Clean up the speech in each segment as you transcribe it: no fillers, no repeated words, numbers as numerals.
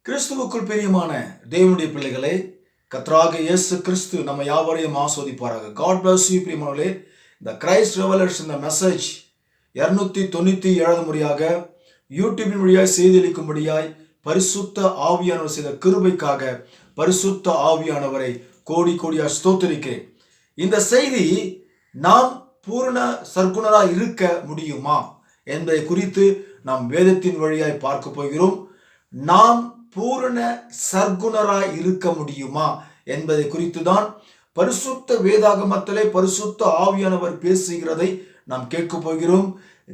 கிறிஸ்துவுக்குள் பிரியமான தேவனுடைய பிள்ளைகளே, கர்த்தராகிய இயேசு கிறிஸ்து நம்ம யாவரையும் ஆஸ்வதிப்பாராக. காட் பிளஸ் யூ பிரியமானவர்களே. இந்த கிரைஸ்ட் ரெவலர்ஸ் இந்த மெசேஜ் 297 முறையாக யூடியூபின் வழியாய் செய்தியளிக்கும்படியாய் பரிசுத்த ஆவியானவர் செய்த கிருபைக்காக பரிசுத்த ஆவியானவரை கோடி கோடியாக ஸ்தோத்திரிக்கிறேன். இந்த செய்தி நாம் பூரண சர்க்குணராய் இருக்க முடியுமா என்பதை குறித்து நாம் வேதத்தின் வழியாய் பார்க்க போகிறோம். நாம் பூரண சர்க்குணராய் இருக்க முடியுமா என்பதை குறித்து தான் பரிசுத்த வேதாகமத்திலே பரிசுத்த ஆவியானவர் பேசுகிறதை நாம் கேட்க போகிறோம்.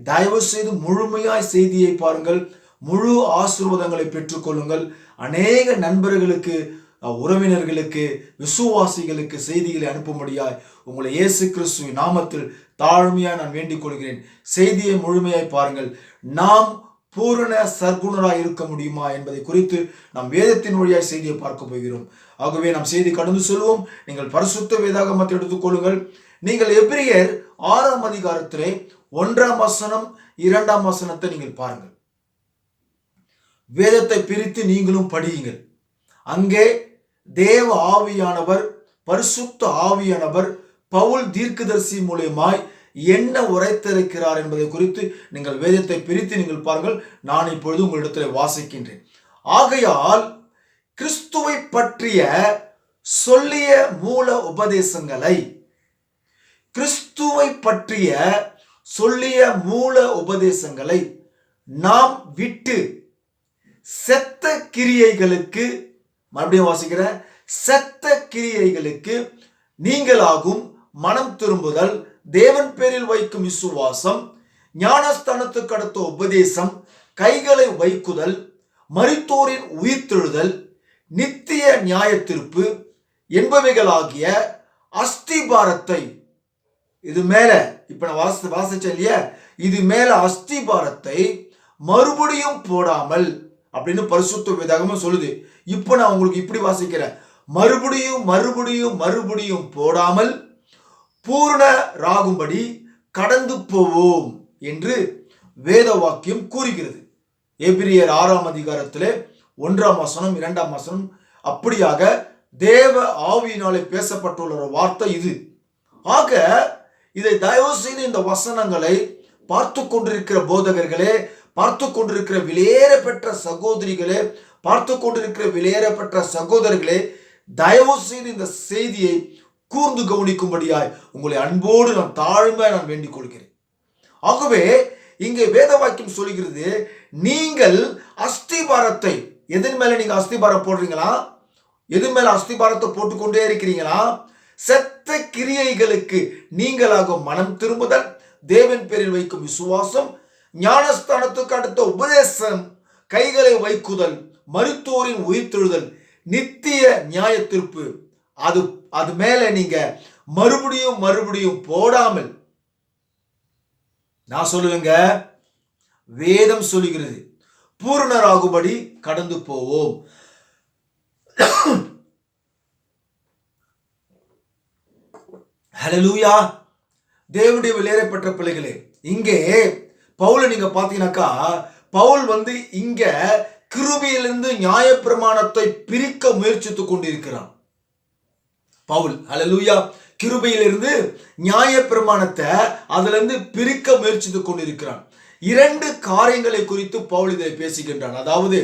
தயவு செய்து முழுமையாய் செய்தியை பாருங்கள், முழு ஆசீர்வாதங்களை பெற்றுக்கொள்ளுங்கள். அநேக நண்பர்களுக்கு, உறவினர்களுக்கு, விசுவாசிகளுக்கு செய்திகளை அனுப்பும்படியாய் உங்களை இயேசு கிறிஸ்துவின் நாமத்தில் தாழ்மையாய் நான் வேண்டிக் கொள்கிறேன். செய்தியை முழுமையாய் பாருங்கள். நாம் பூரண சர்க்குணராய் இருக்க முடியுமா என்பதை குறித்து நாம் வேதத்தின் வழியாய் செய்தியை பார்க்க போகிறோம். ஆகவே நாம் செய்தி கடந்து செல்வோம். நீங்கள் பரிசுத்த வேதாகமத்தை எடுத்துக்கொள்ளுங்கள். நீங்கள் எபிரியர் 6ஆம் அதிகாரத்திலே 1ஆம் வசனம் 2ஆம் வசனத்தை நீங்கள் பாருங்கள். வேதத்தை பிரித்து நீங்களும் படியுங்கள். அங்கே தேவ ஆவியானவர், பரிசுத்த ஆவியானவர் பவுல் தீர்க்கதரிசி மூலமாய் என்ன உரைத்திருக்கிறார் என்பதை குறித்து நீங்கள் வேதத்தை பிரித்து நீங்கள் பாருங்கள். நான் இப்பொழுது உங்களிடத்தில் வாசிக்கின்றேன். ஆகையால் கிறிஸ்துவை பற்றிய சொல்லிய மூல உபதேசங்களை, கிறிஸ்துவை பற்றிய சொல்லிய மூல உபதேசங்களை நாம் விட்டு செத்த கிரியைகளுக்கு, மறுபடியும் வாசிக்கிற, செத்த கிரியைகளுக்கு நீங்களாகும் மனம் திரும்புதல், தேவன் பேரில் வைக்கும் விசுவாசம், ஞானஸ்தானத்துக்கு அடுத்த உபதேசம், கைகளை வைக்குதல், மரித்தோரின் உயிர்த்தெழுதல், நித்திய நியாய தீர்ப்பு என்பவைகளாகிய அஸ்திபாரத்தை, இது மேல இப்ப நான் வாசிச்சேன் இல்லையா, இது மேல அஸ்திபாரத்தை மறுபடியும் போடாமல் அப்படின்னு பரிசுத்த வேதாகமம் சொல்லுது. இப்போ நான் உங்களுக்கு இப்படி வாசிக்கிறேன். மறுபடியும் மறுபடியும் மறுபடியும் போடாமல் பூரணராகும்படி கடந்து போவோம் என்று வேத வாக்கியம் கூறுகிறது. எபிரியர் 6ஆம் அதிகாரத்திலே 1ஆம் வசனம் 2ஆம் வசனம் அப்படியாக தேவ ஆவியினாலே பேசப்பட்டுள்ள ஒரு வார்த்தை இது. ஆக இதை தயவு செய்து இந்த வசனங்களை பார்த்து கொண்டிருக்கிற போதகர்களே, பார்த்து கொண்டிருக்கிற விலையேற பெற்ற சகோதரிகளே, பார்த்து கொண்டிருக்கிற விலையேற பெற்ற சகோதரர்களே, தயவு செய்து இந்த செய்தியை கூர்ந்து கவனிக்கும்படியாய் உங்களை அன்போடு நான் தாழ்மையாக நான் வேண்டிக் கொள்கிறேன். ஆகவே இங்கே வேத வாக்கியம் சொல்கிறது, நீங்கள் அஸ்திபாரத்தை, எதன் மேல நீங்க அஸ்திபாரம் போடுறீங்களா? எது மேல அஸ்திபாரத்தை போட்டுக்கொண்டே இருக்கிறீங்களா? செத்த கிரியைகளுக்கு நீங்களாக மனம் திரும்புதல், தேவன் பேரில் வைக்கும் விசுவாசம், ஞானஸ்தானத்துக்கு அடுத்த உபதேசம், கைகளை வைக்குதல், மரித்தோரின் உயிர்த்தெழுதல், நித்திய நியாய தீர்ப்பு, அது மேல நீங்க மறுபடியும் மறுபடியும் போடாமல், நான் சொல்லுங்க, வேதம் சொல்லுகிறது பூரணராகும்படி கடந்து போவோம். ஹல்லேலூயா. தேவனுடைய விலையேறப்பட்ட பிள்ளைகளே, இங்கே பவுலை நீங்க பாத்தீங்கன்னாக்கா, பவுல் இங்க கிருபையிலிருந்து நியாயப்பிரமாணத்தை பிரிக்க முயற்சித்துக் கொண்டிருக்கிறான். பவுல், ஹல்லேலூயா, கிருபையிலிருந்து நியாயப்பிரமாணத்தை அதுல இருந்து பிரிக்க முயற்சித்துக் கொண்டிருக்கிறான். 2 காரியங்களை குறித்து பவுல் இதை பேசுகின்றான். அதாவது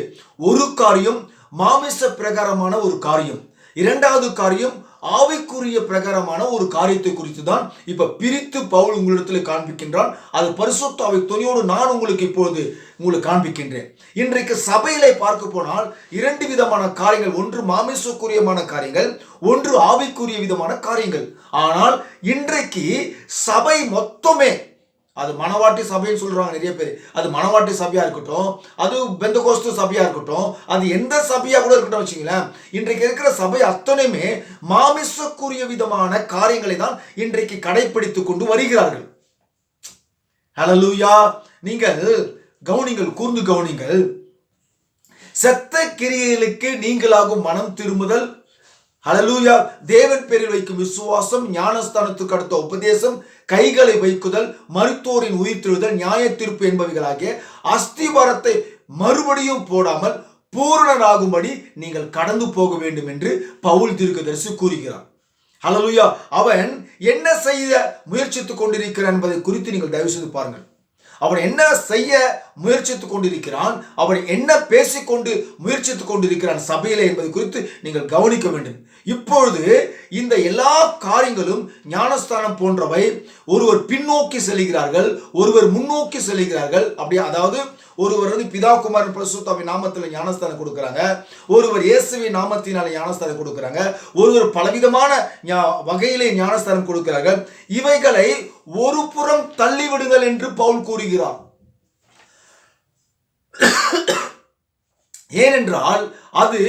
ஒரு காரியம் மாமிச பிரகாரமான ஒரு காரியம், 2வது காரியம் ஆவிக்குரிய பிரகாரமான ஒரு காரியத்தை குறித்து தான் இப்ப பிரித்து பவுல் உங்களிடத்தில் காண்பிக்கின்றான். அது பரிசுத்த ஆவி துணையோடு நான் உங்களுக்கு இப்பொழுது உங்களுக்கு காண்பிக்கின்றேன். இன்றைக்கு சபையிலே பார்க்க போனால் 2 விதமான காரியங்கள், ஒன்று மாமிசக்குரியமான காரியங்கள், ஒன்று ஆவிக்குரிய விதமான காரியங்கள். ஆனால் இன்றைக்கு சபை மொத்தமே, அது மணவாட்டி சபைன்னு சொல்றாங்க நிறைய பேர், அது மணவாட்டி சபையா இருக்கட்டும், அது பெந்தகோஸ்து சபையா இருக்கட்டும், அது எந்த சபையா கூட இருக்கட்டும் வச்சுங்களேன், இன்றைக்கு இருக்கிற சபை அத்தனையுமே மாமிசக்குரிய விதமான காரியங்களை தான் இன்றைக்கு கடைபிடித்துக் கொண்டு வருகிறார்கள். ஹல்லேலூயா. நீங்கள் கவனிங்கள், கூர்ந்து கவனிங்கள். செத்த கிரியைகளுக்கு நீங்களாகும் மனம் திரும்புதல், ஹல்லேலூயா, தேவன் பேரில் வைக்கும் விசுவாசம், ஞானஸ்தானத்துக்கு அடுத்த உபதேசம், கைகளை வைக்குதல், மரித்தோரின் உயிர்த்தெழுதல், நியாய தீர்ப்பு என்பவைகளாகிய அஸ்திபாரத்தை மறுபடியும் போடாமல் பூரணராகும்படி நீங்கள் கடந்து போக வேண்டும் என்று பவுல் தீர்க்கதரிசி கூறுகிறார். ஹல்லேலூயா. அவன் என்ன செய்ய முயற்சித்துக் கொண்டிருக்கிறான் என்பதை குறித்து நீங்கள் தயவு செய்து பாருங்கள். அவன் என்ன செய்ய முயற்சித்துக் கொண்டிருக்கிறான், அவன் என்ன பேசிக்கொண்டு முயற்சித்துக் கொண்டிருக்கிறான் சபையிலே என்பதை குறித்து நீங்கள் கவனிக்க வேண்டும். இப்பொழுது இந்த எல்லா காரியங்களும் ஞானஸ்தானம் போன்றவை ஒருவர் பின்னோக்கி செல்கிறார்கள், ஒருவர் முன்னோக்கி செல்கிறார்கள். அப்படியே அதாவது ஒருவர் பிதா குமாரன் பரிசுத்தாவின் நாமத்தில் ஞானஸ்தானம் கொடுக்குறாங்க, ஒருவர் இயேசுவின் நாமத்தினால ஞானஸ்தானம் கொடுக்குறாங்க, ஒருவர் பலவிதமான வகையிலே ஞானஸ்தானம் கொடுக்கிறார்கள். இவைகளை ஒரு புறம் தள்ளிவிடுங்கள் என்று பவுல் கூறுகிறார். ஏனென்றால் அது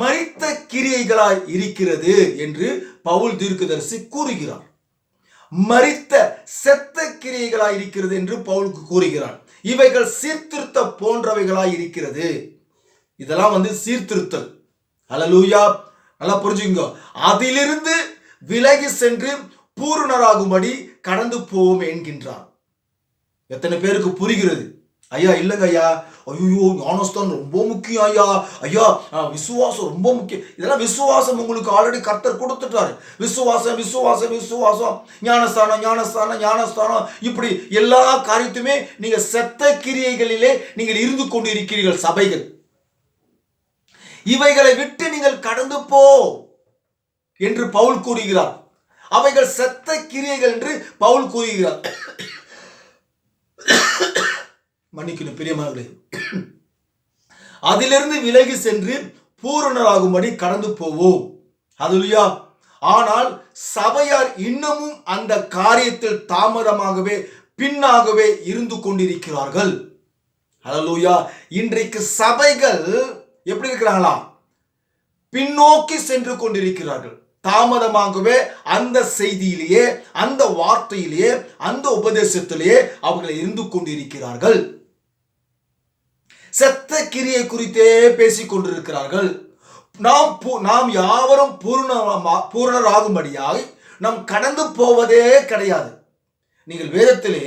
மரித்த கிரியைகளாய் இருக்கிறது என்று பவுல் தீர்க்கதரிசி கூறுகிறார். மரித்த செத்த கிரியைகளாய் இருக்கிறது என்று பவுல் கூறுகிறார். இவைகள் சீர்திருத்த போன்றவைகளாய் இருக்கிறது. இதெல்லாம் சீர்திருத்தல். ஹல்லேலூயா. நல்லா புரிஞ்சுங்க. அதிலிருந்து விலகி சென்று பூரணராகும்படி கடந்து போவோம் என்கின்றார். எத்தனை பேருக்கு புரிகிறது? ஐயா இல்லைங்க ஐயா, ஐயோ ஞானஸ்தானம் ரொம்ப முக்கியம் ஐயா, ஐயா விசுவாசம் ரொம்ப முக்கியம். இதெல்லாம் விசுவாசம் உங்களுக்கு ஆல்ரெடி கர்த்தர் கொடுத்துட்டாரு. விசுவாசம் விசுவாசம் விசுவாசம், ஞானஸ்தானம் ஞானஸ்தானம் ஞானஸ்தானம், இப்படி எல்லா காரியத்துமே நீங்க செத்த கிரியைகளிலே நீங்கள் இருந்து கொண்டு இருக்கிறீர்கள் சபைகள். இவைகளை விட்டு நீங்கள் கடந்து போ என்று பவுல் கூறுகிறார். அவைகள் செத்த கிரியைகள் என்று பவுல் கூறுகிறார். மன்னிக்கணும் பிரியமானவர்களே. அதிலிருந்து விலகி சென்று பூரணராகும்படி கடந்து போவோம். ஹல்லேலூயா. ஆனால் சபையார் இன்னமும் அந்த காரியத்தில் தாமதமாகவே பின்னாகவே இருந்து கொண்டிருக்கிறார்கள். ஹல்லேலூயா. இன்றைக்கு சபைகள் எப்படி இருக்கிறாங்களா? பின்னோக்கி சென்று கொண்டிருக்கிறார்கள். தாமதமாகவே அந்த செய்தியிலேயே, அந்த வார்த்தையிலேயே, அந்த உபதேசத்திலேயே அவர்கள் இருந்து கொண்டிருக்கிறார்கள். செத்த கிரியை குறித்தே பேசிக் கொண்டிருக்கிறார்கள். நாம் யாவரும் பூரணராகும்படியாக நாம் கடந்து போவதே கிடையாது. நீங்கள் வேதத்திலே,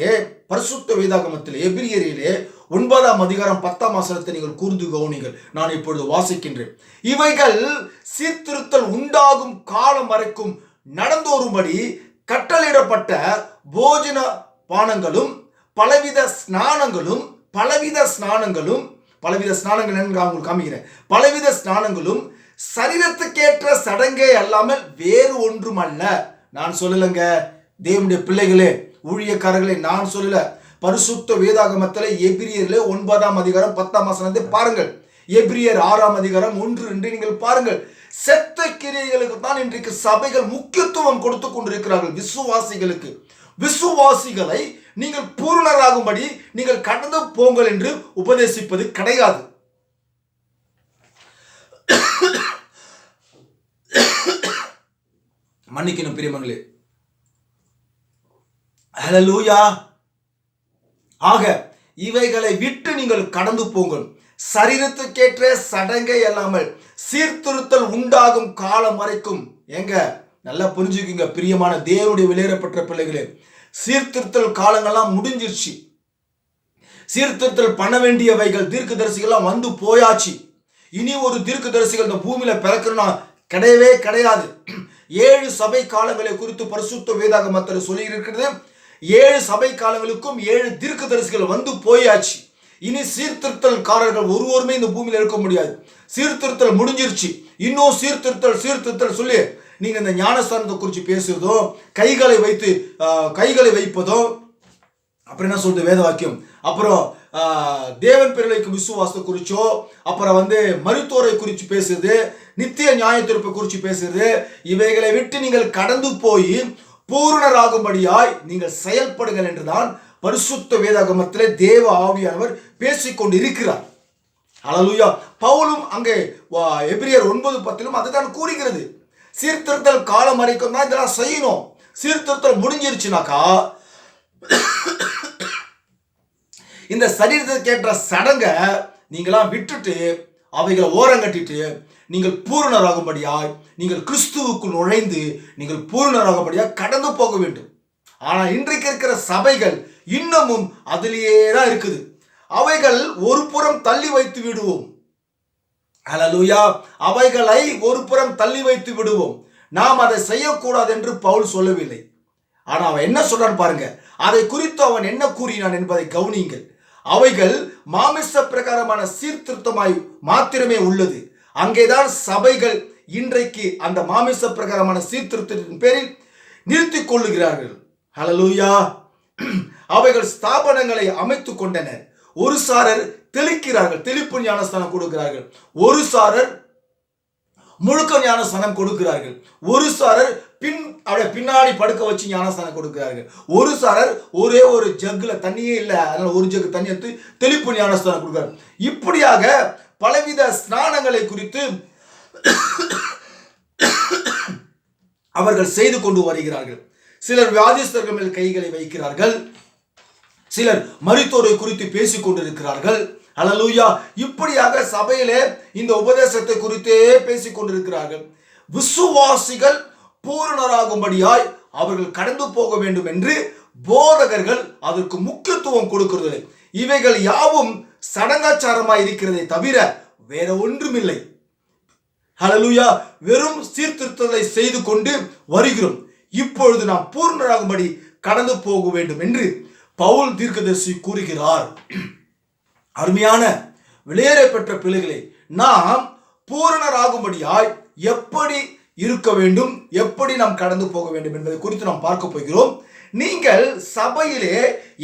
பரிசுத்த வேதாகமத்திலே, எபிரியரிலே 9ஆம் அதிகாரம் 10ஆம் வசனத்தை நீங்கள் கூர்ந்து கவனிங்கள். நான் இப்பொழுது வாசிக்கின்றேன். இவைகள் சீர்திருத்தல் உண்டாகும் காலம் வரைக்கும் நடந்தோறும்படி கட்டளையிடப்பட்ட போஜன பானங்களும் பலவித ஸ்நானங்களும் காமிக்கிறேன். பலவித ஸ்நானங்களும் சரீரத்துக்கேற்ற சடங்கே அல்லாமல் வேறு ஒன்றும் அல்ல. நான் சொல்லலைங்க தேவனுடைய பிள்ளைகளே, ஊழியக்காரர்களே, நான் சொல்லல. பரிசுத்த வேதாகமத்தில் எபிரியரிலே 9ஆம் அதிகாரம் 10ஆம் வசனத்தை பாருங்கள். எபிரியர் 6ஆம் அதிகாரம் 1-2 நீங்கள் பாருங்கள். செத்த கிரியைகளுக்கு தான் இன்றைக்கு சபைகள் முக்கியத்துவம் கொடுத்து கொண்டிருக்கிறார்கள். விசுவாசிகளை நீங்கள் பூரணராகும்படி நீங்கள் கடந்து போங்கள் என்று உபதேசிப்பது கிடையாது. மன்னிக்கணும் பிரியமங்களே. ஹல்லேலூயா. ஆக இவைகளை விட்டு நீங்கள் கடந்து போங்கள். சரீரத்துக்கேற்ற சடங்கை அல்லாமல் சீர்திருத்தல் உண்டாகும் காலம் வரைக்கும். எங்க நல்லா புரிஞ்சுக்குங்க பிரியமான தேவனுடைய விலையேறப்பட்ட பிள்ளைகளே. சீர்திருத்தல் காலங்கள்லாம் முடிஞ்சிருச்சு. சீர்திருத்தல் பண்ண வேண்டியவைகள் தீர்க்கதரிசிகள்லாம் வந்து போயாச்சு. இனி ஒரு தீர்க்கதரிசிகள் இந்த பூமியில பிறக்கணும்னா கிடையவே கிடையாது. 7 சபை காலங்களை குறித்து பரிசுத்த வேதாகமத்தில் சொல்லி இருக்கிறது. 7 சபை காலங்களுக்கும் 7 தீர்க்கதரிசிகள் வந்து போயாச்சு. இனி சீர்திருத்தல்காரர்கள் ஒருவருமே இந்த பூமியில இருக்க முடியாது. சீர்திருத்தல் முடிஞ்சிருச்சு. இன்னும் சீர்திருத்தல் சொல்லி நீங்க இந்த ஞானஸ்தானத்தை குறித்து பேசுறதோ, கைகளை வைப்பதோ, அப்புறம் என்ன சொல்றது வேத வாக்கியம், அப்புறம் தேவன் பிறலைக்கு விசுவாசத்தை குறிச்சோ, அப்புறம் மருத்துவரை குறித்து பேசுறது, நித்திய நியாய தீர்ப்பை குறித்து பேசுறது, இவைகளை விட்டு நீங்கள் கடந்து போய் பூரணராகும்படியாய் நீங்கள் செயல்படுங்கள் என்றுதான் பரிசுத்த வேதாகமத்திலே தேவ ஆவியானவர் பேசிக்கொண்டு இருக்கிறார். ஹல்லேலூயா. பவுலும் அங்கே எபிரியர் 9:10 அதுதான் கூறுகிறது. சீர்திருத்தல் காலம் வரைக்கும் தான் இதெல்லாம் செய்யணும். சீர்திருத்தல் முடிஞ்சிருச்சுனாக்கா இந்த சரீரத்துக்கு ஏற்ற சடங்கை நீங்களாம் விட்டுட்டு அவைகளை ஓரங்கட்டிட்டு நீங்கள் பூரணராகும்படியாய், நீங்கள் கிறிஸ்துவுக்குள் நுழைந்து நீங்கள் பூரணராகும்படியாய் கடந்து போக வேண்டும். ஆனால் இன்றைக்கு இருக்கிற சபைகள் இன்னமும் அதிலேயே தான் இருக்குது. அவைகள் ஒரு புறம் தள்ளி வைத்து விடுவோம். ஹல்லேலூயா. அவைகளை ஒரு புறம் தள்ளி வைத்து விடுவோம். நாம் அதை செய்யக்கூடாது என்று பவுல் சொல்லவில்லை. ஆனா அவன் என்ன சொல்றான் பாருங்க. அதை குறித்து அவன் என்ன கூறினான் என்பதை கவனியுங்கள். அவைகள் மாமிச பிரகாரமான சீர்திருத்தமாய் மாத்திரமே உள்ளது. அங்கேதான் சபைகள் இன்றைக்கு அந்த மாமிச பிரகாரமான சீர்திருத்தத்தின் பேரில் நிறுத்திக் கொள்ளுகிறார்கள். ஹல்லேலூயா. அவைகள் ஸ்தாபனங்களை அமைத்துக் கொண்டனர். ஒரு சாரர் தெளிக்கிறார்கள், தெளிப்பு ஞானஸ்தானம் கொடுக்கிறார்கள். ஒரு சாரர் முழுக்க ஞானஸ்தானம் கொடுக்கிறார்கள். ஒரு சாரர் பின்னாடி படுக்க வச்சு ஞானஸ்தானம் கொடுக்கிறார்கள். ஒரு சாரர் ஒரே ஒரு ஜக்குல தண்ணியே இல்லை, அதனால ஒரு ஜக்கு தண்ணி எடுத்து தெளிப்பு ஞானஸ்தானம் கொடுக்கிறார்கள். இப்படியாக பலவித ஸ்நானங்களை குறித்து அவர்கள் செய்து கொண்டு வருகிறார்கள். சிலர் வியாதிஸ்தர்கள் மேல் கைகளை வைக்கிறார்கள். சிலர் மரித்தோரை குறித்து பேசிக் கொண்டிருக்கிறார்கள். ஹல்லேலூயா. இப்படியாக சபையிலே இந்த உபதேசத்தை குறித்தே பேசிக் கொண்டிருக்கிறார்கள். விசுவாசிகள் பூரணராகும்படியாய் அவர்கள் கடந்து போக வேண்டும் என்று போதகர்கள் அதற்கு முக்கியத்துவம் கொடுக்கிறது. இவைகள் யாவும் சடங்காச்சாரமாய் இருக்கிறதை தவிர வேற ஒன்றுமில்லை. ஹல்லேலூயா. வெறும் சீர்திருத்தத்தை செய்து கொண்டு வருகிறோம். இப்பொழுது நாம் பூர்ணராகும்படி கடந்து போக வேண்டும் என்று பவுல் தீர்க்கதரிசி கூறுகிறார். அருமையான வெளியேற பெற்ற பிள்ளைகளை, நாம் பூரணராகும்படியாய் எப்படி இருக்க வேண்டும், எப்படி நாம் கடந்து போக வேண்டும் என்பதை குறித்து நாம் பார்க்க போகிறோம். நீங்கள் சபையிலே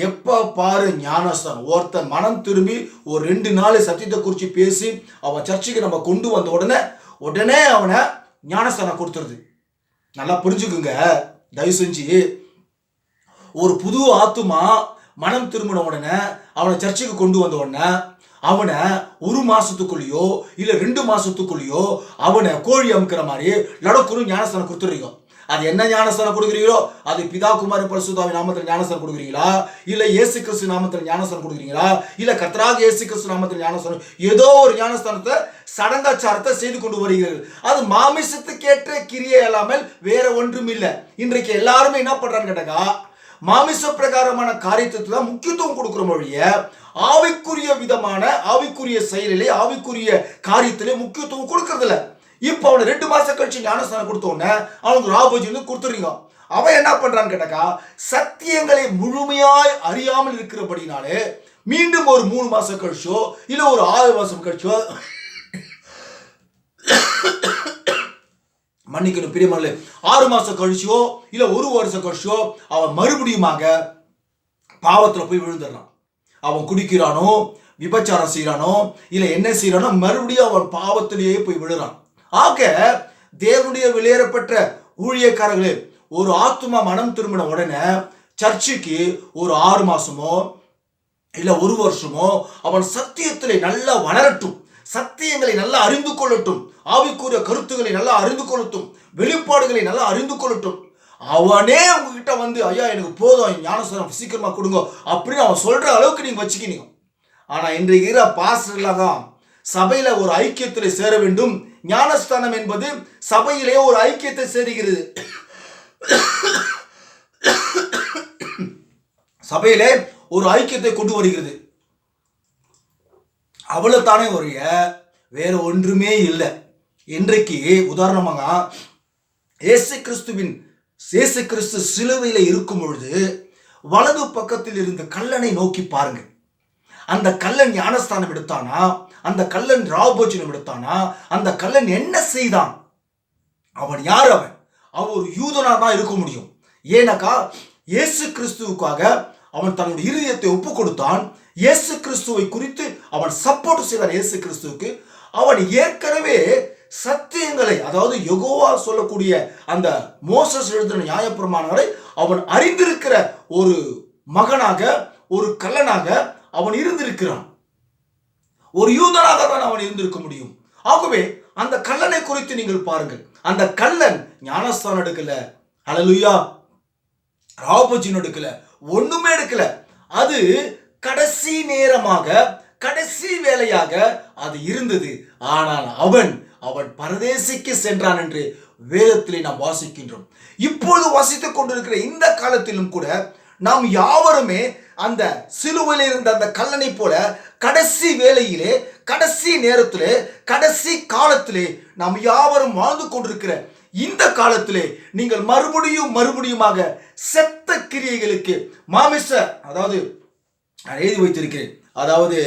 எப்ப பாரு ஞானஸ்தானம், ஒருத்தன் மனம் திரும்பி ஒரு 2 நாள் சத்தியத்தை குறித்து பேசி அவன் சர்ச்சைக்கு நம்ம கொண்டு வந்த உடனே அவனை ஞானஸ்தானம் கொடுத்துருது. நல்லா புரிஞ்சுக்குங்க தயவு செஞ்சு. ஒரு புது ஆத்துமா மனம் திரும்பின உடனே அவனை சர்ச்சைக்கு கொண்டு வந்த உடனே அவனை 1 மாசத்துக்குள்ளேயோ இல்ல 2 மாசத்துக்குள்ளேயோ அவனை கோழி அமுக்கிற மாதிரி லடக்குரு ஞானஸ்தானம் கொடுத்துறீங்க. அது என்ன ஞானஸ்தானம் கொடுக்குறீங்களோ, அது பிதா குமாரன் பரிசுத்தாவின் நாமத்தில் ஞானஸ்தானம் கொடுக்குறீங்களா, இல்ல இயேசு கிறிஸ்து நாமத்தில் ஞானஸ்தானம் கொடுக்குறீங்களா, இல்ல கர்த்தராகிய இயேசு கிறிஸ்து நாமத்தில் ஞானஸ்தானம், ஏதோ ஒரு ஞானஸ்தானத்தை சடங்காச்சாரத்தை செய்து கொண்டு வருகிறீர்கள். அது மாமிசத்துக்கேற்ற கிரியை இல்லாமல் வேற ஒன்றும் இல்லை. இன்றைக்கு எல்லாருமே என்ன பண்றான்னு கேட்டாக்கா, மாமிச பிரகாரமான காரியத்துக்கு தான் முக்கியத்துவம் கொடுக்கிற மொழிய ஆவிக்குரிய விதமான ஆவிக்குரிய செயலிலே ஆவிக்குரிய காரியத்திலே முக்கியத்துவம் கொடுக்கறதில்ல. இப்போ அவனை 2 மாசம் கழிச்சு ஞானஸ்தானம் கொடுத்த உடனே அவனுக்கு ராபோஜி வந்து கொடுத்துறீங்க. அவன் என்ன பண்றான்னு கேட்டாக்கா, சத்தியங்களை முழுமையாய் அறியாமல் இருக்கிறபடினாலே மீண்டும் ஒரு 3 மாசம் கழிச்சோ இல்ல ஒரு 6 மாசம் கழிச்சோ, மன்னிக்கணும் பிரியமானே, 6 மாசம் கழிச்சோ இல்ல 1 வருஷம் கழிச்சோ அவன் மறுபடியுமாக பாவத்துல போய் விழுந்துடுறான். அவன் குடிக்கிறானோ, விபச்சாரம் செய்யறானோ, இல்ல என்ன செய்யறானோ, மறுபடியும் அவன் பாவத்திலேயே போய் விழுறான். ஆக தேவனுடைய வெளியேறப்பட்ட ஊழியக்காரர்களே, ஒரு ஆத்துமா மனம் திரும்பின உடனே சர்ச்சுக்கு ஒரு 6 மாசமோ இல்ல 1 வருஷமோ அவன் சத்தியத்திலே நல்லா வளரட்டும், சத்தியங்களை நல்லா அறிந்து கொள்ளட்டும், ஆவிக்குரிய கருத்துக்களை நல்லா அறிந்து கொள்ளட்டும், வெளிப்பாடுகளை நல்லா அறிந்து கொள்ளட்டும். அவனே உங்ககிட்ட வந்து ஐயா எனக்கு போதும் ஞானஸ்தானம் சீக்கிரமா கொடுங்க அப்படின்னு அவன் சொல்ற அளவுக்கு நீங்க வச்சுக்கினீங்க. ஆனா இன்றைக்கு இருக்கிற பாஸ்டர்லாம் சபையில ஒரு ஐக்கியத்தில் சேர வேண்டும். ஞானஸ்தானம் என்பது சபையிலே ஒரு ஐக்கியத்தை சேருகிறது. சபையிலே ஒரு ஐக்கியத்தை கொண்டு வருகிறது. அவ்வளவுதானே ஒழிய வேற ஒன்றுமே இல்லை. இன்றைக்கு உதாரணமாக இயேசு கிறிஸ்து சிலுவையில இருக்கும் பொழுது வலது பக்கத்தில் இருந்த கல்லனை நோக்கி பாருங்க. அந்த கல்லன் ஞானஸ்தானம் எடுத்தானா, அந்த கல்லன் ராபோஜனம் எடுத்தானா, அந்த கல்லன் என்ன செய்தான்? அவன் யார்? அவன் ஒரு யூதனா தான் இருக்க முடியும். ஏனக்கா இயேசு கிறிஸ்துவுக்காக அவன் தன்னுடைய இருதயத்தை ஒப்பு கொடுத்தான். இயேசு கிறிஸ்துவை குறித்து அவன் சப்போர்ட் செய்தான். இயேசு கிறிஸ்துவுக்கு அவன் ஏற்கனவே சத்தியங்களை, அதாவது யெகோவா சொல்லக்கூடிய அந்த மோசஸ் எழுதின நியாயப்பிரமாணங்களை அவன் அறிந்திருக்கிற ஒரு மகனாக, ஒரு கல்லனாக அவன் இருந்திருக்கிறான். ஒரு யூதனாக தான் அவன் இருந்திருக்க முடியும். ஆகவே அந்த கல்லனை குறித்து நீங்கள் பாருங்கள். அந்த கல்லன் ஞானஸ்தானம் எடுக்கல, ஹல்லேலூயா, ராபோஜனம் எடுக்கல, ஒண்ணுமே எடுக்கல. அது கடைசி நேரமாக, கடைசி வேலையாக அது இருந்தது. ஆனால் அவன் பரதேசிக்கு சென்றான் என்று வேதத்திலே நாம் வாசிக்கின்றோம். இப்பொழுது வாசித்துக் கொண்டிருக்கிற இந்த காலத்திலும் கூட நாம் யாவருமே அந்த சிலுவையில் இருந்த அந்த கல்லனை போல கடைசி வேளையிலே, கடைசி நேரத்திலே, கடைசி காலத்திலே நாம் யாவரும் வாழ்ந்து கொண்டிருக்கிற இந்த காலத்திலே நீங்கள் மறுபடியுமாக செத்த கிரியைகளுக்கு மாமிச, அதாவது எழுதி வைத்திருக்கிறேன், அதாவது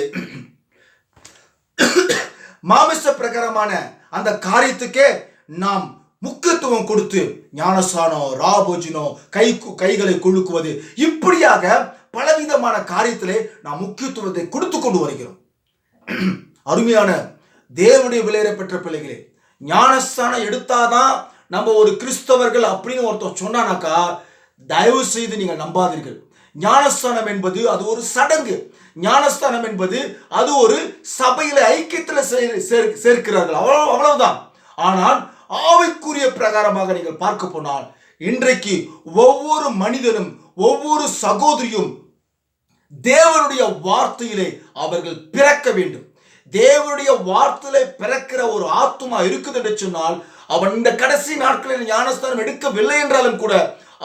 மாமிச பிரகாரமான அந்த காரியத்துக்கே நாம் முக்கியத்துவம் கொடுத்து ஞானஸ்நானம், ராபோஜனம், கைகளை குலுக்குவது, இப்படியாக பலவிதமான காரியத்திலே நாம் முக்கியத்துவத்தை கொடுத்து கொண்டு வருகிறோம். அருமையான தேவனுடைய விலையேற பெற்ற பிள்ளைகளே, ஞானஸ்தானம் எடுத்தாதான் நம்ம ஒரு கிறிஸ்தவர்கள் அப்படின்னு ஒருத்தர் சொன்னானாக்கா தயவு செய்து நீங்கள் நம்பாதீர்கள். ஞானஸ்தானம் என்பது அது ஒரு சடங்கு. ஞானஸ்தானம் என்பது அது ஒரு சபையில ஐக்கியத்தில் சேர்க்கிறார்கள், அவ்வளவுதான். ஆனால் ஆவிக்குரிய பிரகாரமாக நீங்கள் பார்க்க போனால் இன்றைக்கு ஒவ்வொரு மனிதனும், ஒவ்வொரு சகோதரியும் தேவனுடைய வார்த்தையிலே அவர்கள் பிறக்க வேண்டும். தேவனுடைய வார்த்தையிலே பிறக்கிற ஒரு ஆத்துமா இருக்குது என்று சொன்னால், அவன் இந்த கடைசி நாட்களில் ஞானஸ்தானம் எடுக்கவில்லை என்றாலும் கூட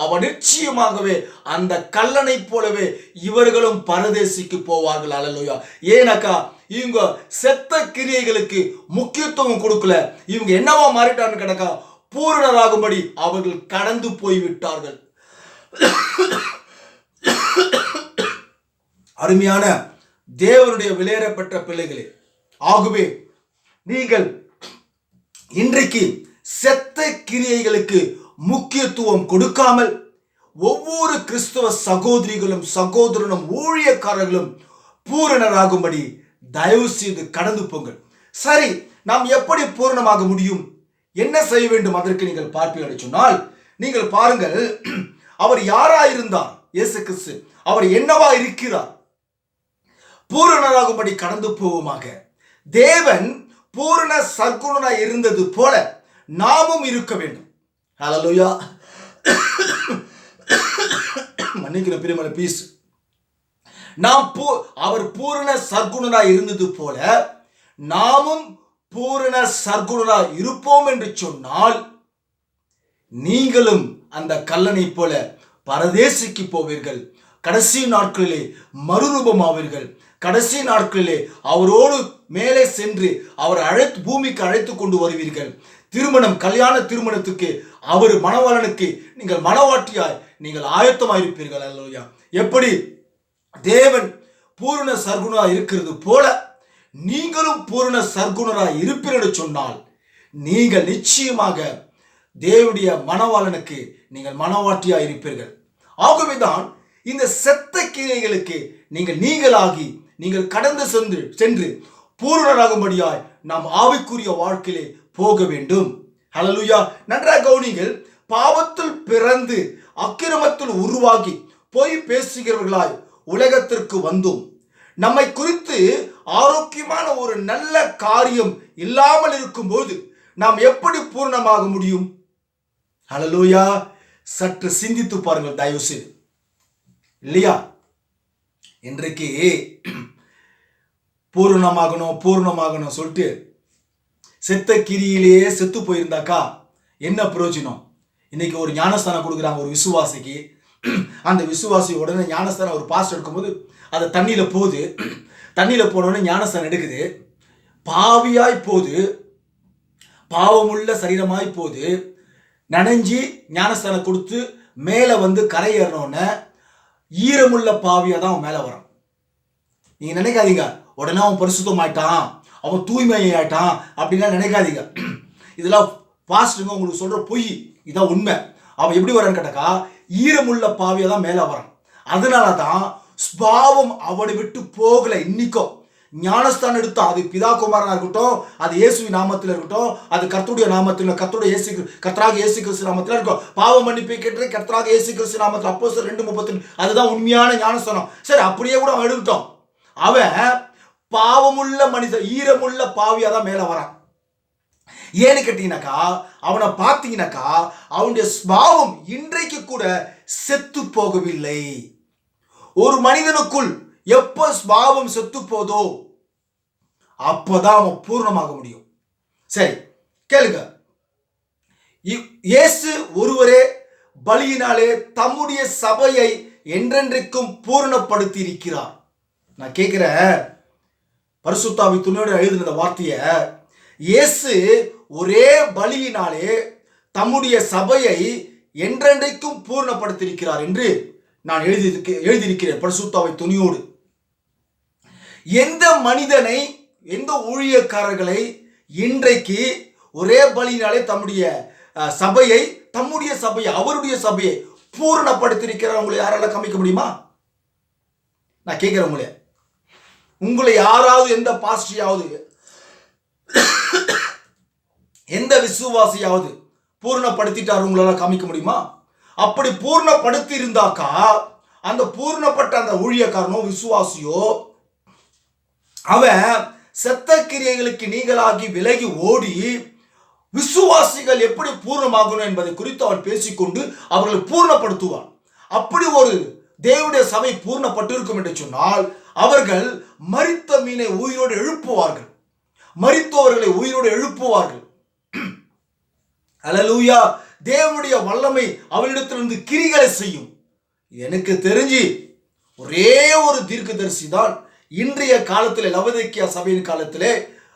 அவன் நிச்சயமாகவே அந்த கல்லனை போலவே இவர்களும் பரதேசிக்கு போவார்கள். அல்லேலூயா. ஏனாக்கா இவங்க செத்த கிரியைகளுக்கு முக்கியத்துவம் கொடுக்கல. இவங்க என்னவா மாறிட்டான்னு கிடக்கா, பூரணராகும்படி அவர்கள் கடந்து போய்விட்டார்கள். அருமையான தேவனுடைய விலையேறப்பட்ட பிள்ளைகளே, ஆகவே நீங்கள் இன்றைக்கு செத்த கிரியைகளுக்கு முக்கியத்துவம் கொடுக்காமல் ஒவ்வொரு கிறிஸ்தவ சகோதரிகளும் சகோதரனும் ஊழியக்காரர்களும் பூரணராகும்படி தயவு செய்து கடந்து போங்கள். சரி, நாம் எப்படி பூரணமாக முடியும், என்ன செய்ய வேண்டும் அதற்கு நீங்கள் பார்ப்பீர்கள் சொன்னால், நீங்கள் பாருங்கள், அவர் யாராயிருந்தார்? இயேசு கிறிஸ்து. அவர் என்னவா இருக்கிறார்? பூரணராகும்படி கடந்து போவோமாக. தேவன் பூரண சற்குணனாய் இருந்தது போல நாமும் இருக்க வேண்டும். ஹல்லேலூயா. மன்னிக்கிற பிரியமான பீஸ். அவர் பூரண சற்குணனாய் இருந்தது போல நாமும் பூரண சற்குணனாய் இருப்போம் என்று சொன்னால், நீங்களும் அந்த கல்லனை போல பரதேசிக்கு போவீர்கள். கடைசி நாட்களிலே மறுரூபமாவீர்கள். கடைசி நாட்களிலே அவரோடு மேலே சென்று அவர் பூமிக்கு அழைத்து கொண்டு வருவீர்கள். திருமணம், கல்யாண திருமணத்துக்கு, அவர் மணவாளனுக்கு நீங்கள் மணவாட்டியாய் நீங்கள் ஆயத்தமாயிருப்பீர்கள். அல்லேலூயா. எப்படி தேவன் பூரண சற்குணராய் இருக்கிறது போல நீங்களும் பூரண சற்குணராய் இருப்பீர்கள் சொன்னால், நீங்கள் நிச்சயமாக தேவனுடைய மணவாளனுக்கு நீங்கள் மணவாட்டியாய் இருப்பீர்கள். ஆகவேதான் இந்த செத்த கிரியைகளுக்கு நீங்களாகி நீங்கள் கடந்து சென்று பூரணராகும்படியாய் நாம் ஆவிக்குரிய வாழ்க்கையிலே போக வேண்டும். ஹல்லேலூயா. நன்றாக கவனிங்கள். பாவத்தில் பிறந்து அக்கிரமத்தில் உருவாகி பொய் பேசுகிறவர்களாய் உலகத்திற்கு வந்தோம். நம்மை குறித்து ஆரோக்கியமான ஒரு நல்ல காரியம் இல்லாமல் இருக்கும்போது நாம் எப்படி பூரணமாக முடியும்? ஹல்லேலூயா. சற்று சிந்தித்து பாருங்கள் தயவு செய்து. இல்லையா? இன்றைக்கு பூரணமாகணும் சொல்லிட்டு செத்த கிரியிலேயே செத்து போயிருந்தாக்கா என்ன பிரயோஜனம்? இன்னைக்கு ஒரு ஞானஸ்தானம் கொடுக்குறாங்க ஒரு விசுவாசிக்கு. அந்த விசுவாசி உடனே ஞானஸ்தானம் ஒரு பாஸ்ட் எடுக்கும்போது அதை தண்ணியில் போகுது. தண்ணியில் போனோடனே ஞானஸ்தானம் எடுக்குது. பாவியாய் போகுது, பாவமுள்ள சரீரமாய் போகுது. நனைஞ்சி ஞானஸ்தானம் கொடுத்து மேலே கரை ஏறினோடனே ஈரமுள்ள பாவியாக தான் அவன் மேலே வரான். நீங்கள் நினைக்காதீங்க உடனே அவன் பரிசுத்தமாயிட்டான், அவன் தூய்மையாயிட்டான் அப்படின்லாம் நினைக்காதீங்க. இதெல்லாம் பாஸ்ட்டுங்க உங்களுக்கு சொல்கிற பொய். இதான் உண்மை. அவன் எப்படி வரான்னு கேட்டாக்கா ஈரமுள்ள பாவியாக தான் மேலே வரான். அதனால தான் ஸ்பாவம் அவனை விட்டு போகலை. இன்னைக்கும் ஞானஸ்தானம் எடுத்தா அது பிதா குமாரனா இருக்கட்டும், அது இயேசுவின் நாமத்தில் இருக்கட்டும், அது கர்த்தருடைய நாமத்தில், கர்த்தராக இயேசு கிறிஸ்து நாமத்தில் இருக்கும். பாவ மன்னிப்பை கேட்டு கர்த்தராக இயேசு கிறிஸ்து நாமத்தில். அப்போஸ்தலர் 2:32 அதுதான் உண்மையான ஞானஸ்தானம். சரி, அப்படியே கூட அவன் எடுத்துட்டோம். அவன் பாவமுள்ள மனிதன், ஈரமுள்ள பாவியா தான் மேல வரான். ஏன்னு கேட்டீங்கன்னாக்கா அவனை பார்த்தீங்கன்னாக்கா அவனுடைய ஸ்பாவம் இன்றைக்கு கூட செத்து போகவில்லை. ஒரு மனிதனுக்குள் எப்ப ஸ்பாவம் செத்து போதோ அப்பதான் அவன் பூர்ணமாக முடியும். சரி கேளுங்க. இயேசு ஒருவரே பலியினாலே தம்முடைய சபையை என்றென்றைக்கும் பூரணப்படுத்தி இருக்கிறார். நான் கேட்கிறேன், பரிசுத்தாவி துணையோடு எழுதின இந்த வார்த்தைய, இயேசு ஒரே பலியினாலே தம்முடைய சபையை என்றென்றைக்கும் பூரணப்படுத்தியிருக்கிறார் என்று நான் எழுதியிருக்கிறேன் பரிசுத்தாவி துணியோடு. எந்த மனிதனை, எந்த ஊழியக்காரர்களை இன்றைக்கு ஒரே பலியினாலே தம்முடைய சபையை அவருடைய சபையை பூரணப்படுத்தியிருக்கிறார் உங்களை யாரால காமிக்க முடியுமா? நான் கேட்கிறேன், உங்களை யாராவது, எந்த பாஸ்டராவது, எந்த விசுவாசியாவது பூர்ணப்படுத்திட்டார் உங்களால காமிக்க முடியுமா? அப்படி பூர்ணப்படுத்தி இருந்தாக்கா அந்த பூர்ணப்பட்ட அந்த ஊழியக்காரனோ விசுவாசியோ அவன் செத்த கிரியைகளுக்கு நீங்களாகி விலகி ஓடி விசுவாசிகள் எப்படி பூர்ணமாகணும் என்பதை குறித்து அவன் பேசிக்கொண்டு அவர்களை பூர்ணப்படுத்துவான். அப்படி ஒரு தேவனுடைய சபை பூர்ணப்பட்டிருக்கும் என்று சொன்னால் அவர்கள் மரித்த மீனை உயிரோடு எழுப்புவார்கள், மரித்தவர்களை உயிரோடு எழுப்புவார்கள். அல்லேலூயா. தேவனுடைய வல்லமை அவளிடத்திலிருந்து கிரிகளை செய்யும். எனக்கு தெரிஞ்சு ஒரே ஒரு தீர்க்கதரிசி தான் இன்றைய காலத்தில், லவோதிக்கேயா சபையின் காலத்திலே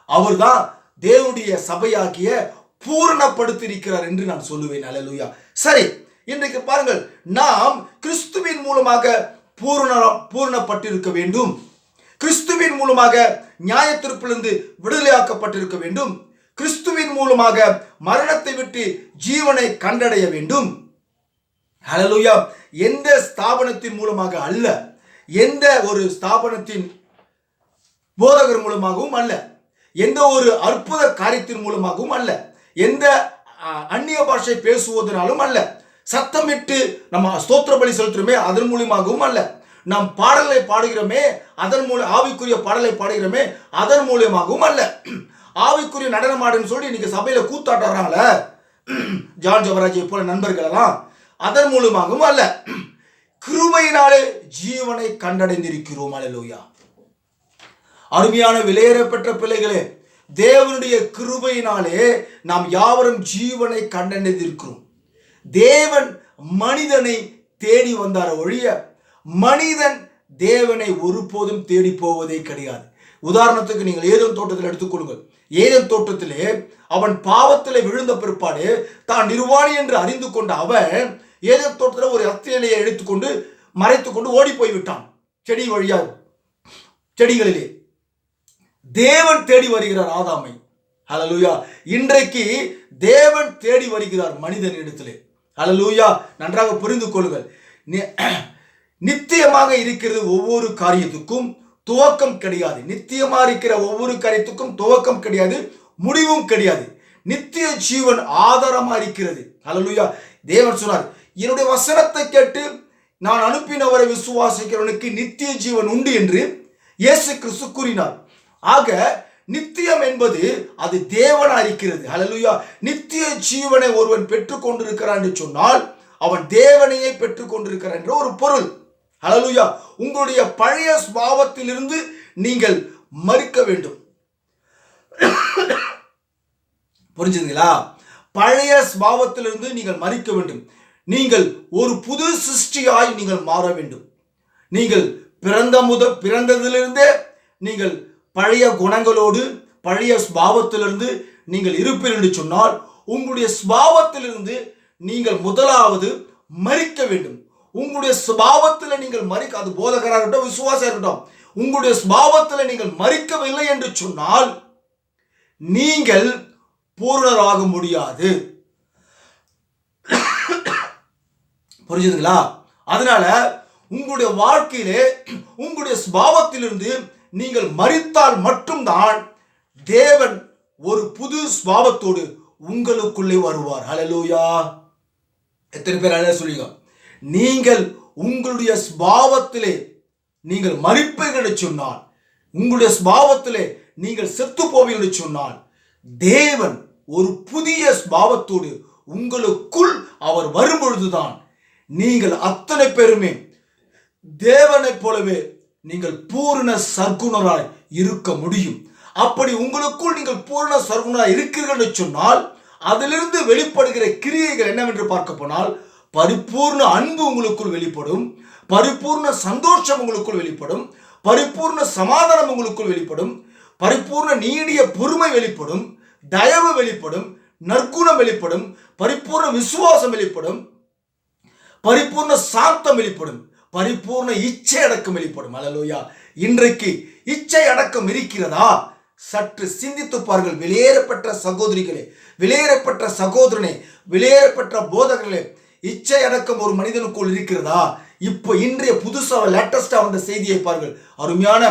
அவர்தான் தேவனுடைய சபையாகிய பூரணப்படுத்தி இருக்கிறார் என்று நான் சொல்லுவேன். அல்லேலூயா. சரி, இன்றைக்கு பாருங்கள், நாம் கிறிஸ்துவின் மூலமாக பூரணப்பட்டிருக்க வேண்டும். கிறிஸ்துவின் மூலமாக நியாயத்தீர்ப்பிலிருந்து விடுதலையாக்கப்பட்டிருக்க வேண்டும். கிறிஸ்துவின் மூலமாக மரணத்தை விட்டு ஜீவனை கண்டடைய வேண்டும். அல்லேலூயா. எந்த ஸ்தாபனத்தின் மூலமாக அல்ல, எந்த ஒரு ஸ்தாபனத்தின் போதகர் மூலமாகவும் அல்ல, எந்த ஒரு அற்புத காரியத்தின் மூலமாகவும் அல்ல, எந்த அந்நிய பாஷை பேசுவதனாலும் அல்ல, சத்தமிட்டு நம்ம ஸ்தோத்திர பலி செலுத்துறோமே அதன் மூலமாகவும் அல்ல, நாம் பாடலை பாடுகிறோமே அதன் மூலம், ஆவிக்குரிய பாடலை பாடுகிறோமே அதன் மூலமாகவும் அல்ல, ஆவிக்குரிய நடனம் ஆடுன்னு சொல்லி இன்னைக்கு சபையில கூத்தாட்டுறாங்கள ஜான் ஜவராஜை போல நண்பர்கள் எல்லாம், அதன் மூலமாகவும் அல்ல, கிருபையினாலே ஜீவனை கண்டடைந்திருக்கிறோம். அல்லேலூயா. அருமையான விலையேறப்பெற்ற பிள்ளைகளே, தேவனுடைய கிருபையினாலே நாம் யாவரும் ஜீவனை கண்டடைந்திருக்கிறோம். தேவன் மனிதனை தேடி வந்தார ஒழிய மனிதன் தேவனை ஒருபோதும் தேடி போவதே கிடையாது. உதாரணத்துக்கு நீங்கள் ஏதேன் தோட்டத்தில் எடுத்துக்கொள்ளுங்கள். ஏதேன் தோட்டத்திலே அவன் பாவத்திலே விழுந்த பிற்பாடு தான் நிர்வாணி என்று அறிந்து கொண்ட அவன் ஏதேன் தோட்டத்தில் ஒரு அத்தியிலையை எடுத்துக்கொண்டு மறைத்துக்கொண்டு ஓடி போய்விட்டான் செடி வழியாக. செடிகளிலே தேவன் தேடி வருகிறார் ஆதாமை. அல்லேலூயா. இன்றைக்கு தேவன் தேடி வருகிறார் மனிதனிடத்திலே. அல்லேலூயா. நன்றாக புரிந்து கொள்ளுங்கள். நித்தியமாக இருக்கிறது ஒவ்வொரு காரியத்துக்கும் துவக்கம் கிடையாது. நித்தியமா இருக்கிற ஒவ்வொரு காரியத்துக்கும் துவக்கம் கிடையாது, முடிவும் கிடையாது. நித்திய ஜீவன் ஆதாரமா இருக்கிறது. அல்லேலூயா. தேவன் சொன்னார், என்னுடைய வசனத்தை கேட்டு நான் அனுப்பினவரை விசுவாசிக்கிறவனுக்கு நித்திய ஜீவன் உண்டு என்று இயேசு கிறிஸ்து கூறினார். ஆக நித்தியம் என்பது அது தேவனா இருக்கிறது. அல்லேலூயா. நித்திய ஜீவனை ஒருவன் பெற்றுக் கொண்டிருக்கிறான் என்று சொன்னால் அவன் தேவனையே பெற்றுக் கொண்டிருக்கிறான் என்ற ஒரு பொருள். அல்லேலூயா. உங்களுடைய பழைய சுபாவத்திலிருந்து நீங்கள் மறிக்க வேண்டும். புரிஞ்சுதுங்களா? பழைய சுபாவத்திலிருந்து நீங்கள் மறிக்க வேண்டும். நீங்கள் ஒரு புது சிருஷ்டியாய் நீங்கள் மாற வேண்டும். நீங்கள் பிறந்ததிலிருந்தே நீங்கள் பழைய குணங்களோடு பழைய சுபாவத்திலிருந்து நீங்கள் இருப்பீர்கள் என்று சொன்னால் உங்களுடைய சுபாவத்திலிருந்து நீங்கள் முதலாவது மறிக்க வேண்டும். உங்களுடைய சுபாவத்தில் நீங்கள் மறிக்க, அது போதகராக இருக்கட்டும் விசுவாசம் இருக்கட்டும், உங்களுடைய சுபாவத்தில் நீங்கள் மறிக்கவில்லை என்று சொன்னால் நீங்கள் பூரணராக முடியாது. புரிஞ்சுதுங்களா? அதனால உங்களுடைய வாழ்க்கையிலே உங்களுடைய சுபாவத்திலிருந்து நீங்கள் மரித்தால் மட்டும்தான் தேவன் ஒரு புது சுபாவத்தோடு உங்களுக்குள்ளே வருவார். அல்லேலூயா. எத்தனை பேர் அல்லேலூயா சொல்லுங்க? நீங்கள் உங்களுடைய சுபாவத்திலே நீங்கள் மரிப்பீர்கள் என்று சொன்னால், உங்களுடைய சுபாவத்திலே நீங்கள் செத்து போவீர்கள் என்று சொன்னால் தேவன் ஒரு புதிய சுபாவத்தோடு உங்களுக்குள் அவர் வரும்பொழுதுதான் நீங்கள் அத்தனை பேருமே தேவனைப் போலவே நீங்கள் பூரண சர்க்குணராய் இருக்க முடியும். அப்படி உங்களுக்குள் நீங்கள் பூரண சர்க்குணராய் இருக்கிறீர்கள் என்று சொன்னால் அதிலிருந்து வெளிப்படுகிற கிரியைகள் என்னவென்று பார்க்க போனால் பரிபூர்ண அன்பு உங்களுக்குள் வெளிப்படும், பரிபூர்ண சந்தோஷம் உங்களுக்குள் வெளிப்படும், பரிபூர்ண சமாதானம் உங்களுக்குள் வெளிப்படும், பரிபூர்ண நீடிய பொறுமை வெளிப்படும், தயவு வெளிப்படும், நற்குணம் வெளிப்படும், பரிபூர்ண விசுவாசம் வெளிப்படும், பரிபூர்ண சாந்தம் வெளிப்படும், பரிபூர்ண இச்சை அடக்கம் வெளிப்படும். அல்லேலூயா. இன்றைக்கு இச்சை அடக்கம் இருக்கிறதா? சற்று சிந்தித்து பாருங்கள். வெளியேறப்பட்ட சகோதரிகளே, வெளியேறப்பட்ட சகோதரனே, வெளியேறப்பட்ட போதகர்களே, இச்சை அடக்கம் ஒரு மனிதனுக்குள் இருக்கிறதா? இப்போ இன்றைய புதுசா லேட்டஸ்டா வந்த செய்தியை பாருங்கள். அருமையான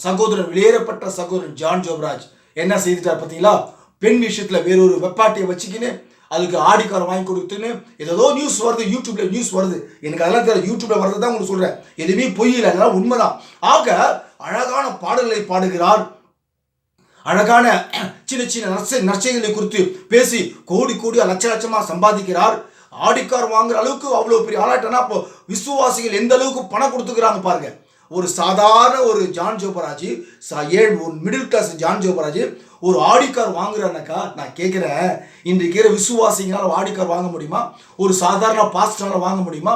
சகோதரன், வெளியேறப்பட்ட சகோதரன் ஜான் ஜோப்ராஜ் என்ன செய்துட்டார் பார்த்தீங்களா? பெண் விஷயத்துல வேறொரு வெப்பாட்டியை வச்சுக்கின்னு அதுக்கு ஆடிக்காரம் வாங்கி கொடுத்துன்னு ஏதோ நியூஸ் வருது, யூடியூப்ல நியூஸ் வருது. எனக்கு அதெல்லாம் தெரியல, யூடியூப்ல வருது தான் உங்களுக்கு சொல்றேன். எதுவுமே பொய் இல்லை, அதெல்லாம் உண்மைதான். ஆக அழகான பாடல்களை பாடுகிறார், அழகான சின்ன சின்ன நற்செய்திகளை குறித்து பேசி கோடி கோடியா லட்ச லட்சமா சம்பாதிக்கிறார். ஆடிக்கார் வாங்குற அளவுக்கு அவ்வளவு பெரிய ஆளாட்டனா அப்போ விசுவாசிகள் எந்த அளவுக்கு பணம் கொடுத்துக்கிறாங்க பாருங்க. ஒரு சாதாரண ஒரு ஜான் ஜோபராஜ், ஒரு மிடில் கிளாஸ் ஜான் ஜோபராஜ் ஒரு ஆடிக்கார் வாங்குறாருனாக்கா, நான் கேட்குறேன், இன்றைக்கு விசுவாசிங்களால் ஆடிக்கார் வாங்க முடியுமா? ஒரு சாதாரண பாஸ்டரால் வாங்க முடியுமா?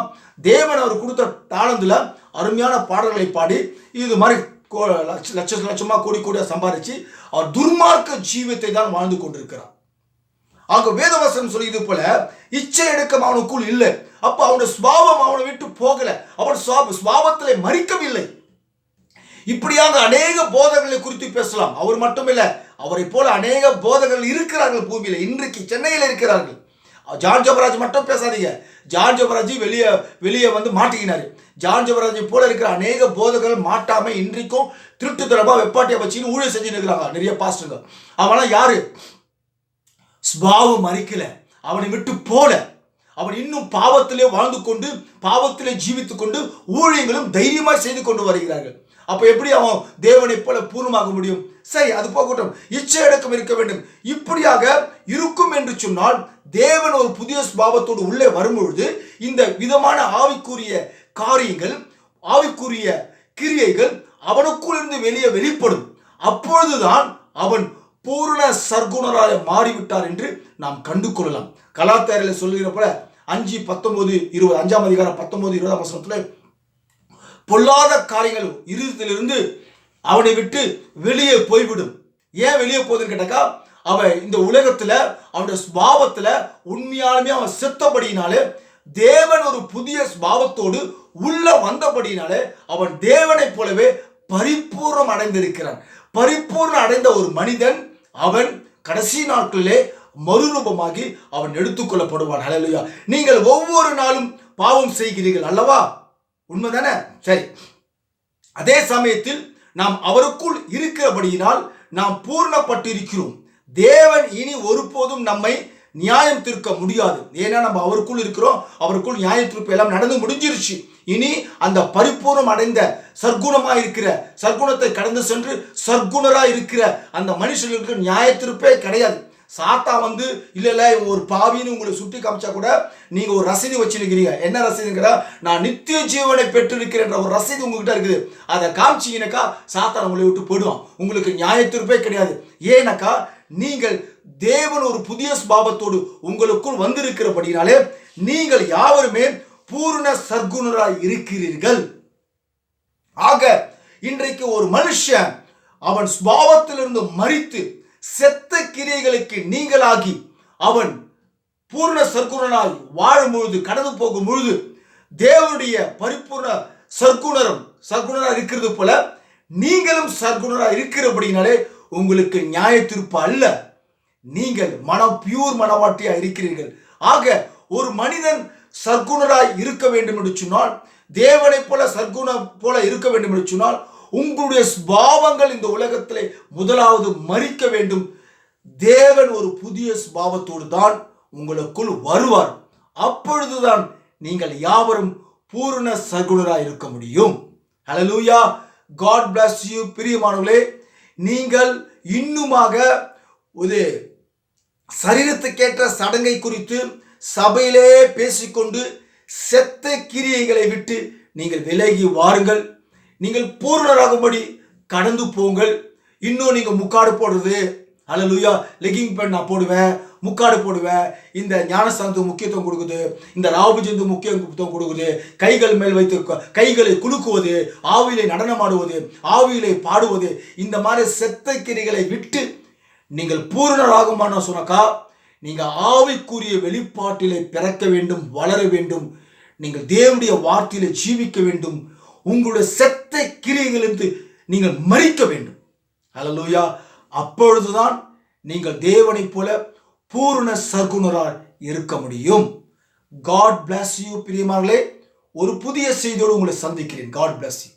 தேவன் அவர் கொடுத்த தாளந்துல அருமையான பாடல்களை பாடி இது மாதிரி லட்சமா கோடி கோடியா சம்பாதிச்சு அவர் துர்மார்க்க ஜீவியத்தை தான் வாழ்ந்து கொண்டிருக்கிறார். ஆக வேதவசனம் சொல்லி இது போல இச்சை அடக்கம் அவனுக்குள் இல்லை. அப்ப அவனுடைய சுபாவம் அவனை விட்டு போகல, அவன் சுபாவத்திலே மறிக்கவில்லை. இப்படியாக அநேக போதகர்களை குறித்து பேசலாம். அவர் மட்டுமில்லை, அவரை போல அநேக போதகர்கள் இருக்கிறார்கள் பூமியில. இன்றைக்கு சென்னையில் இருக்கிறார்கள். ஜான் ஜோபராஜ் மட்டும் பேசாதீங்க. ஜான் ஜோபராஜ் வெளியே வந்து மாட்டிக்கினாரு. ஜான் ஜோபராஜ் போல இருக்கிற அநேக போதகர்கள் மாட்டாம இன்றைக்கும் திருட்டுத்தனமா வெப்பாட்டியை வச்சுன்னு ஊழியர் செஞ்சு இருக்கிறாங்க நிறைய பாஸ்டருங்க. அவனா யாரு? சுபாவம் மறிக்கல, அவனை விட்டு போல, அவன் இன்னும் பாவத்திலே வாழ்ந்து கொண்டு பாவத்திலே ஜீவித்துக் கொண்டு ஊழியங்களும் தைரியமாய் செய்து கொண்டு வருகிறார்கள். அப்ப எப்படி அவன் தேவனை போல பூர்ணமாக முடியும்? சரி, அது போகட்டும். இச்சை அடக்கம் இருக்க வேண்டும். இப்படியாக இருக்கும் என்று சொன்னால் தேவன் ஒரு புதிய சுபாவத்தோடு உள்ளே வரும்பொழுது இந்த விதமான ஆவிக்குரிய காரியங்கள், ஆவிக்குரிய கிரியைகள் அவனுக்குள் இருந்து வெளியே வெளிப்படும். அப்பொழுதுதான் அவன் பூர்ண சர்க்குணராக மாறிவிட்டார் என்று நாம் கண்டு கொள்ளலாம். கலாத்தியரில் சொல்லுகிறப்ப 5:19-20 5ஆம் அதிகாரம் 19-20 வசனத்துல பொல்லாத காரியங்கள் இருதயத்திலிருந்து அவனை விட்டு வெளியே போய்விடும். ஏன் வெளியே போகுதுன்னு கேட்டாக்கா, அவன் இந்த உலகத்துல அவனுடைய சுபாவத்துல உண்மையாலுமே அவன் செத்தபடியினாலே, தேவன் ஒரு புதிய சுபாவத்தோடு உள்ள வந்தபடியினாலே அவன் தேவனை போலவே பரிபூர்ணம் அடைந்திருக்கிறான். பரிபூர்ணம் அடைந்த ஒரு மனிதன் அவன் கடைசி நாட்களிலே மறுரூபமாகி அவன் எடுத்துக்கொள்ளப்படுவான். ஹல்லேலூயா. நீங்கள் ஒவ்வொரு நாளும் பாவம் செய்கிறீர்கள் அல்லவா? உண்மைதானே? சரி, அதே சமயத்தில் நாம் அவருக்குள் இருக்கிறபடியினால் நாம் பூர்ணப்பட்டிருக்கிறோம். தேவன் இனி ஒருபோதும் நம்மை நியாயம் தீர்க்க முடியாது. ஏன்னா நம்ம அவருக்குள் இருக்கிறோம், அவருக்குள் நியாய தீர்ப்பு எல்லாம் நடந்து முடிஞ்சிருச்சு. இனி அந்த பரிபூர்ணம் அடைந்த சர்க்குணமா இருக்கிற, சர்க்குணத்தை கடந்து சென்று சர்க்குணரா இருக்கிற அந்த மனுஷர்களுக்கு நியாய தீர்ப்பே கிடையாது. சாத்தா வந்து இல்ல ஒரு பாவின்னு உங்களை சுட்டி காமிச்சா கூட நீங்க ஒரு ரசீது வச்சிருக்கிறீங்க. என்ன ரசீதுங்கிற? நான் நித்திய ஜீவனை பெற்றிருக்கிறேன் ஒரு ரசீது உங்ககிட்ட இருக்குது. அதை காமிச்சீங்கன்னாக்கா சாத்தா உங்களை விட்டு போயிடுவான். உங்களுக்கு நியாய தீர்ப்பே கிடையாது. ஏன்னாக்கா நீங்கள் தேவன் ஒரு புதிய சுபாவத்தோடு உங்களுக்குள் வந்திருக்கிறபடினாலே நீங்கள் யாவருமே பூர்ண சர்க்குணராய் இருக்கிறீர்கள். ஆக இன்றைக்கு ஒரு மனுஷன் அவன் சுபாவத்திலிருந்து மரித்து செத்த கிரியைகளுக்கு நீங்களாகி அவன் பூர்ண சர்க்குணராய் வாழும் பொழுது, கடந்து போகும் பொழுது தேவனுடைய பரிபூர்ண சர்க்குணராய் இருக்கிறது போல நீங்களும் சர்க்குணராய் இருக்கிறபடினாலே உங்களுக்கு நியாய தீர்ப்பு அல்ல, நீங்கள் பியூர் மனவாட்டியா இருக்கிறீர்கள். ஆக ஒரு மனிதன் சர்க்குணராய் இருக்க வேண்டும் என்று சொன்னால், தேவனை போல சர்க்குணம் போல இருக்க வேண்டும் என்று சொன்னால் உங்களுடைய சுபாவங்கள் இந்த உலகத்திலே முதலாவது மரிக்க வேண்டும். தேவன் ஒரு புதிய சுபாவத்தோடு தான் உங்களுக்குள் வருவார். அப்பொழுதுதான் நீங்கள் யாவரும் பூர்ண சர்க்குணராய் இருக்க முடியும். ஹல்லேலூயா. God bless you. பிரியமானவர்களே, நீங்கள் இன்னுமாக ஒரு சரீரத்துக்கேற்ற சடங்கை குறித்து சபையிலே பேசிக்கொண்டு செத்த கிரியைகளை விட்டு நீங்கள் விலகி வாருங்கள். நீங்கள் பூர்ணராகும்படி கடந்து போங்கள். இன்னும் நீங்க முக்காடு போடுறது, ஹல்லேலூயா, லெகிங் பேண்ட் நான் போடுவேன், முக்காடு போடுவேன், இந்த ஞானஸ்தானத்துக்கு முக்கியத்துவம் கொடுக்குது, இந்த ராபுஜந்து முக்கியத்துவம் கொடுக்குது, கைகள் மேல் வைத்து கைகளை குலுக்குவது, ஆவியிலே நடனமாடுவது, ஆவியிலே பாடுவது, இந்த மாதிரி செத்த கிரிகளை விட்டு நீங்கள் பூரணராகுமான சொன்னக்கா நீங்கள் ஆவிக்குரிய வெளிப்பாட்டிலே பிறக்க வேண்டும், வளர வேண்டும், நீங்கள் தேவனுடைய வார்த்தையிலே ஜீவிக்க வேண்டும், உங்களுடைய செத்த கிரியைகளிலிருந்து நீங்கள் மரிக்க வேண்டும். ஹல்லேலூயா. அப்பொழுதுதான் நீங்கள் தேவனைப் போல பூரண சர்க்குணரால் இருக்க முடியும். காட் பிளஸ் யூ பிரியமானவர்களே. ஒரு புதிய செய்தியோடு உங்களை சந்திக்கிறேன். God bless you.